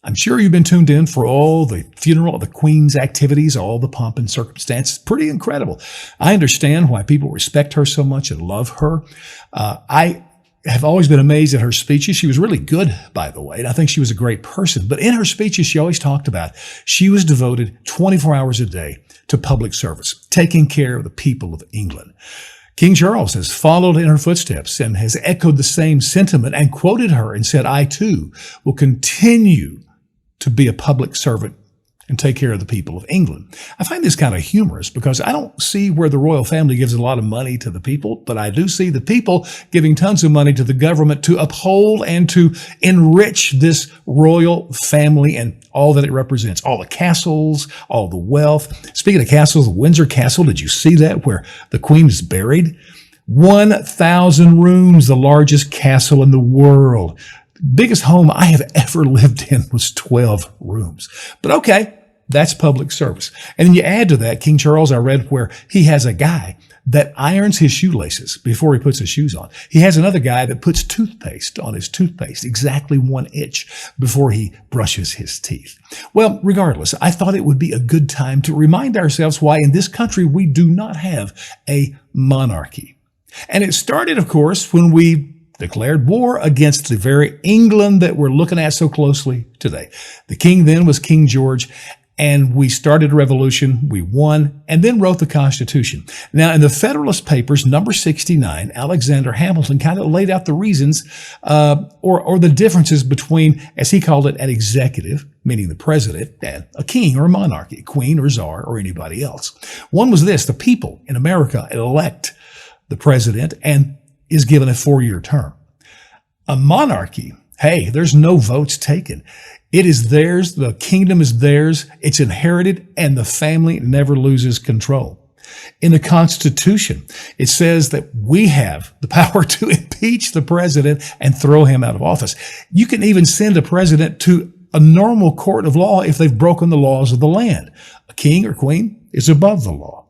I'm sure you've been tuned in for all the funeral, the Queen's activities, all the pomp and circumstance. Pretty incredible. I understand why people respect her so much and love her. I have always been amazed at her speeches. She was really good, by the way, and I think she was a great person. But in her speeches, she always talked about she was devoted 24 hours a day to public service, taking care of the people of England. King Charles has followed in her footsteps and has echoed the same sentiment and quoted her and said, "I too will continue to be a public servant and take care of the people of England." I find this kind of humorous because I don't see where the royal family gives a lot of money to the people, but I do see the people giving tons of money to the government to uphold and to enrich this royal family and all that it represents, all the castles, all the wealth. Speaking of castles, the Windsor Castle, did you see that where the Queen is buried? 1,000 rooms, the largest castle in the world. Biggest home I have ever lived in was 12 rooms. But okay, that's public service. And then you add to that, King Charles, I read where he has a guy that irons his shoelaces before he puts his shoes on. He has another guy that puts toothpaste on his toothpaste, exactly 1 inch before he brushes his teeth. Well, regardless, I thought it would be a good time to remind ourselves why in this country we do not have a monarchy. And it started, of course, when we declared war against the very England that we're looking at so closely today. The king then was King George, and we started a revolution, we won, and then wrote the Constitution. Now, in the Federalist Papers, number 69, Alexander Hamilton kind of laid out the reasons or the differences between, as he called it, an executive, meaning the president, and a king or a monarchy, queen or czar or anybody else. One was this: the people in America elect the president and is given a 4-year term. A monarchy, hey, there's no votes taken. It is theirs. The kingdom is theirs. It's inherited, and the family never loses control. In the Constitution, it says that we have the power to impeach the president and throw him out of office. You can even send a president to a normal court of law if they've broken the laws of the land. A king or queen is above the law.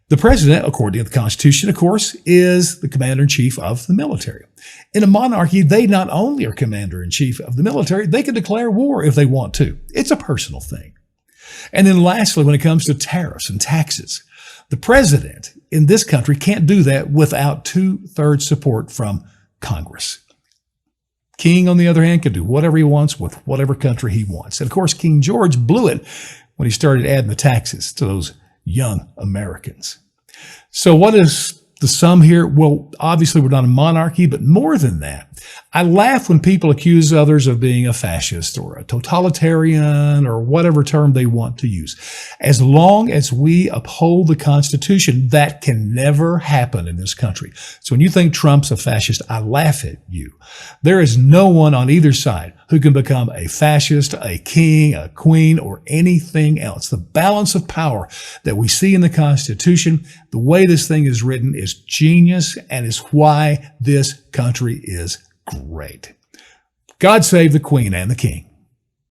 The president, according to the Constitution, of course, is the commander-in-chief of the military. In a monarchy, they not only are commander-in-chief of the military, they can declare war if they want to. It's a personal thing. And then lastly, when it comes to tariffs and taxes, the president in this country can't do that without 2/3 support from Congress. King, on the other hand, can do whatever he wants with whatever country he wants. And of course, King George blew it when he started adding the taxes to those young Americans. So what is the sum here? Well, obviously we're not a monarchy, but more than that, I laugh when people accuse others of being a fascist or a totalitarian or whatever term they want to use. As long as we uphold the Constitution, that can never happen in this country. So when you think Trump's a fascist, I laugh at you. There is no one on either side who can become a fascist, a king, a queen, or anything else. The balance of power that we see in the Constitution, the way this thing is written, is genius and is why this country is great. God save the Queen and the King.